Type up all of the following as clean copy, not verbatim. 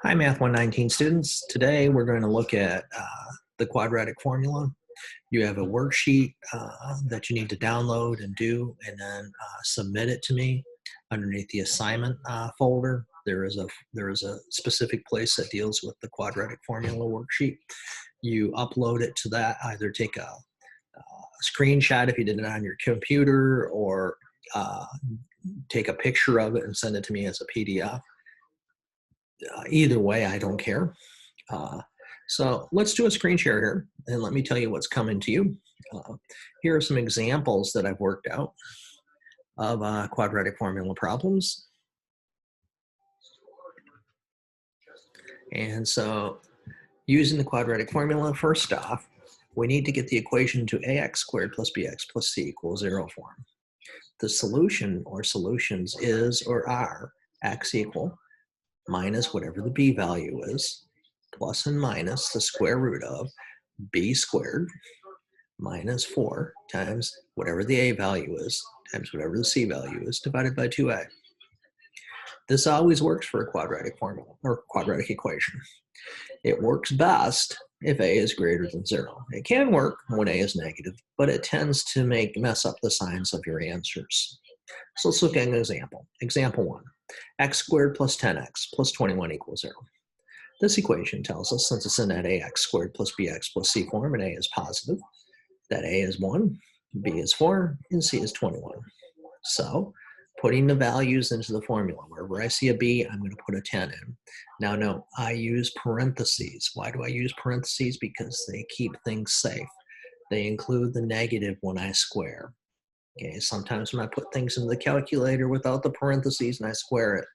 Hi, Math 119 students. Today we're going to look at the quadratic formula. You have a worksheet that you need to download and do, and then submit it to me. Underneath the assignment folder, there is a specific place that deals with the quadratic formula worksheet. You upload it to that. Either take a screenshot if you did it on your computer, or take a picture of it and send it to me as a PDF. Either way, I don't care. So let's do a screen share here, and let me tell you what's coming to you. Here are some examples that I've worked out of quadratic formula problems. And so using the quadratic formula, first off, we need to get the equation to ax squared plus bx plus c equals 0 form. The solution or solutions is or are x equal minus whatever the b value is, plus and minus the square root of b squared minus 4 times whatever the a value is times whatever the c value is divided by 2a. This always works for a quadratic formula or quadratic equation. It works best if a is greater than 0. It can work when a is negative, but it tends to mess up the signs of your answers. So let's look at an example. Example 1, x squared plus 10x plus 21 equals 0. This equation tells us, since it's in that ax squared plus bx plus c form and a is positive, that a is 1, b is 4, and c is 21. So putting the values into the formula, wherever I see a b, I'm going to put a 10 in. Now note, I use parentheses. Why do I use parentheses? Because they keep things safe. They include the negative when I square. Okay, sometimes when I put things into the calculator without the parentheses and I square it,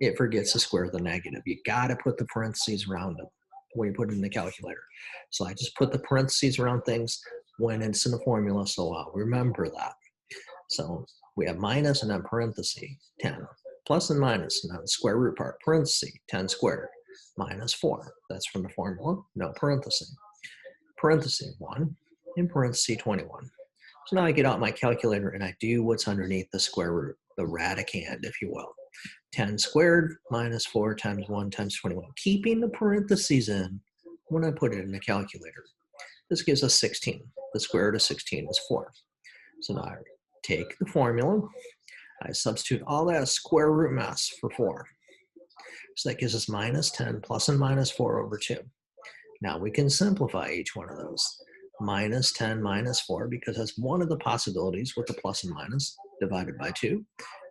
it forgets to square the negative. You got to put the parentheses around them when you put it in the calculator. So I just put the parentheses around things when it's in the formula, so I'll remember that. So we have minus and then parenthesis 10, plus and minus, and then the square root part, parenthesis 10 squared minus 4. That's from the formula, no parenthesis. Parenthesis 1 and parenthesis 21. So now I get out my calculator and I do what's underneath the square root, the radicand, if you will. 10 squared minus 4 times 1 times 21, keeping the parentheses in when I put it in the calculator. This gives us 16. The square root of 16 is 4. So now I take the formula, I substitute all that square root mess for 4. So that gives us minus 10 plus and minus 4 over 2. Now we can simplify each one of those. Minus 10 minus 4, because that's one of the possibilities with the plus and minus, divided by 2.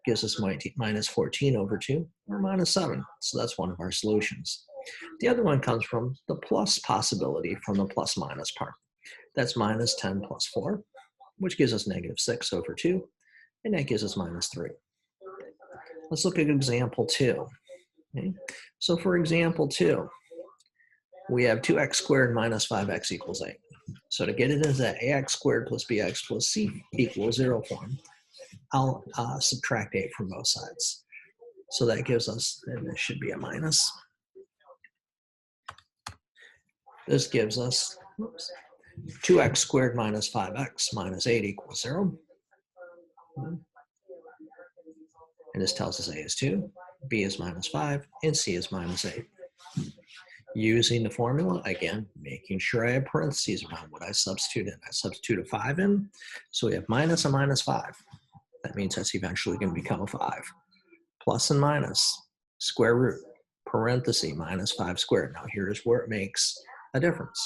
Gives us minus 14 over 2, or minus 7. So that's one of our solutions. The other one comes from the plus possibility from the plus minus part. That's minus 10 plus 4, which gives us negative 6 over 2, and that gives us minus 3. Let's look at example 2. Okay? So for example 2, we have 2x squared minus 5x equals 8. So to get it into that ax squared plus bx plus c equals 0 form, I'll subtract 8 from both sides. So that gives us, and this should be a minus. This gives us 2x squared minus 5x minus 8 equals 0. And this tells us a is 2, b is minus 5, and c is minus 8. Using the formula, again, making sure I have parentheses around what I substitute in. I substitute a 5 in, so we have minus a minus 5. That means that's eventually going to become a 5. Plus and minus, square root, parenthesis, minus 5 squared. Now here's where it makes a difference.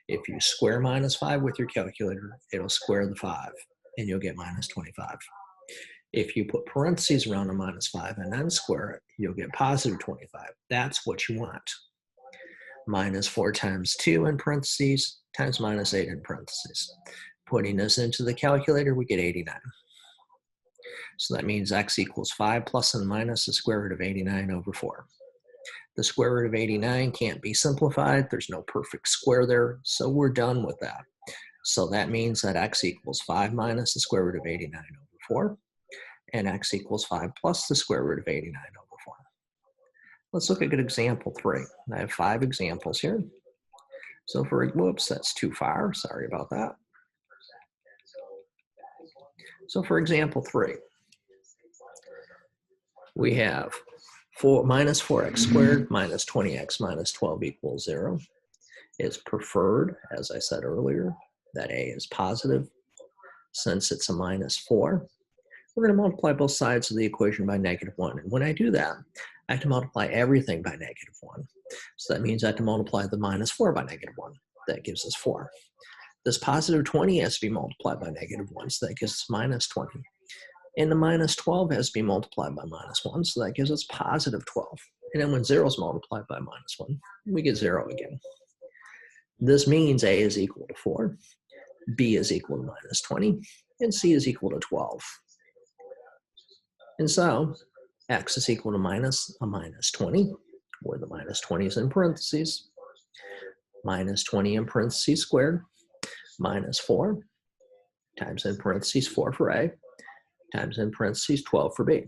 If you square minus 5 with your calculator, it'll square the 5, and you'll get minus 25. If you put parentheses around a minus 5 and then square it, you'll get positive 25. That's what you want. Minus 4 times 2 in parentheses times minus 8 in parentheses. Putting this into the calculator, we get 89. So that means x equals 5 plus and minus the square root of 89 over 4. The square root of 89 can't be simplified. There's no perfect square there, so we're done with that. So that means that x equals 5 minus the square root of 89 over 4, and x equals 5 plus the square root of 89 over 4. Let's look at example 3. I have 5 examples here. So for, whoops, that's too far. Sorry about that. So for example 3, we have Minus 4x squared minus 20x minus 12 equals 0. It's preferred, as I said earlier, that a is positive. Since it's a minus 4, we're going to multiply both sides of the equation by -1. And when I do that, I have to multiply everything by -1. So that means I have to multiply the minus 4 by -1. That gives us 4. This positive 20 has to be multiplied by -1, so that gives us minus 20. And the minus 12 has to be multiplied by -1, so that gives us positive 12. And then when 0 is multiplied by -1, we get 0 again. This means a is equal to 4, b is equal to minus 20, and c is equal to 12. And so x is equal to minus 20, where the minus 20 is in parentheses, minus 20 in parentheses squared, minus 4 times in parentheses 4 for a, times in parentheses 12 for b.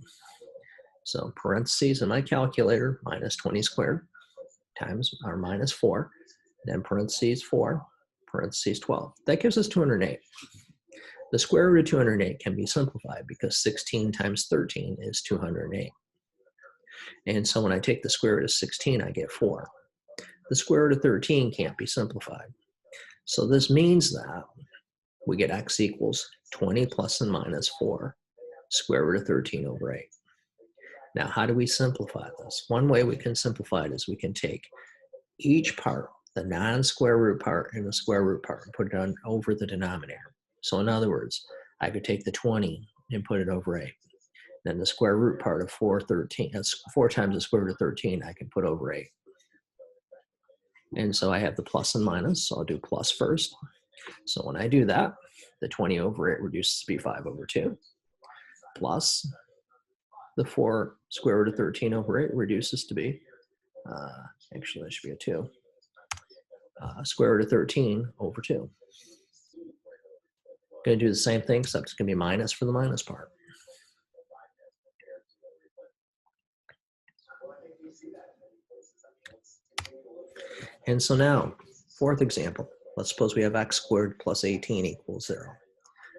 So parentheses in my calculator, minus 20 squared times our minus 4, then parentheses 4, parentheses 12. That gives us 208. The square root of 208 can be simplified because 16 times 13 is 208. And so when I take the square root of 16, I get 4. The square root of 13 can't be simplified. So this means that we get x equals 20 plus and minus 4, square root of 13 over 8. Now, how do we simplify this? One way we can simplify it is we can take each part, the non-square root part and the square root part, and put it on over the denominator. So in other words, I could take the 20 and put it over 8. Then the square root part of 4 times the square root of 13, I can put over 8. And so I have the plus and minus, so I'll do plus first. So when I do that, the 20 over 8 reduces to be 5 over 2, plus the 4 square root of 13 over 8 reduces to be, actually that should be a 2, square root of 13 over 2. Going to do the same thing, except it's going to be minus for the minus part. And so now, fourth example, let's suppose we have x squared plus 18 equals 0.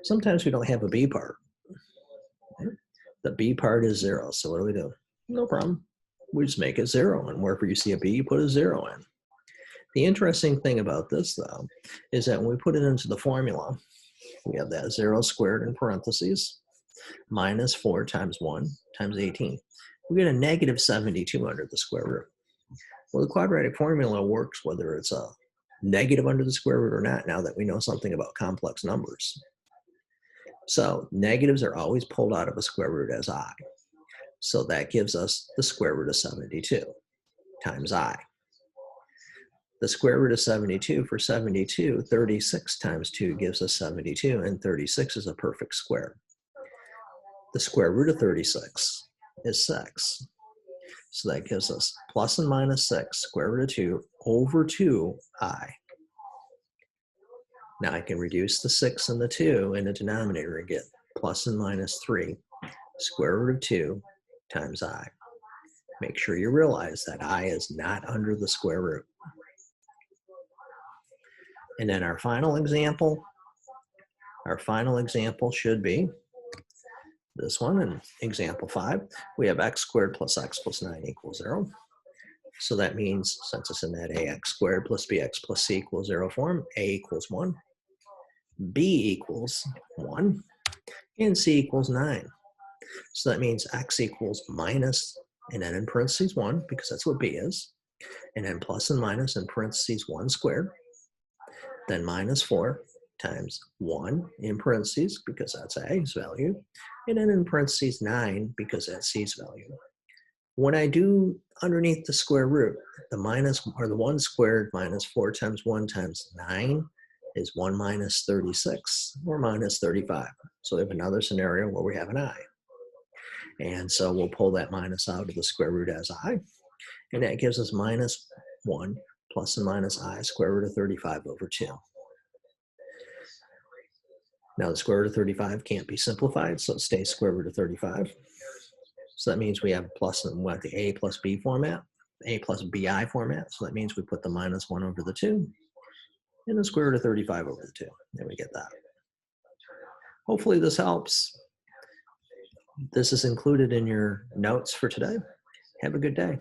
Sometimes we don't have a b part. The b part is 0, so what do? No problem. We just make it 0, and wherever you see a b, you put a 0 in. The interesting thing about this, though, is that when we put it into the formula, we have that 0 squared in parentheses, minus 4 times 1 times 18. We get a negative 72 under the square root. Well, the quadratic formula works whether it's a negative under the square root or not, now that we know something about complex numbers. So negatives are always pulled out of a square root as I. So that gives us the square root of 72 times I. The square root of 72 for 72, 36 times 2 gives us 72, and 36 is a perfect square. The square root of 36 is 6. So that gives us plus and minus 6, square root of 2 over 2i. Now I can reduce the 6 and the 2 in the denominator and get plus and minus 3, square root of 2 times I. Make sure you realize that I is not under the square root. And then our final example should be this one. In example 5, we have x squared plus x plus 9 equals 0. So that means, since it's in that ax squared plus bx plus c equals 0 form, a equals 1, b equals 1, and c equals 9. So that means x equals minus, and then in parentheses 1, because that's what b is, and then plus and minus in parentheses 1 squared, then minus 4 times 1 in parentheses, because that's a's value, and then in parentheses 9, because that's c's value. When I do underneath the square root, the minus, or the 1 squared minus 4 times 1 times 9 is 1 minus 36, or minus 35. So we have another scenario where we have an I. And so we'll pull that minus out of the square root as I, and that gives us minus 1 plus and minus I square root of 35 over 2. Now the square root of 35 can't be simplified, so it stays square root of 35. So that means we have plus and what, the a plus b format, a plus bi format. So that means we put the minus 1 over the 2 and the square root of 35 over the 2. There we get that. Hopefully this helps. This is included in your notes for today. Have a good day.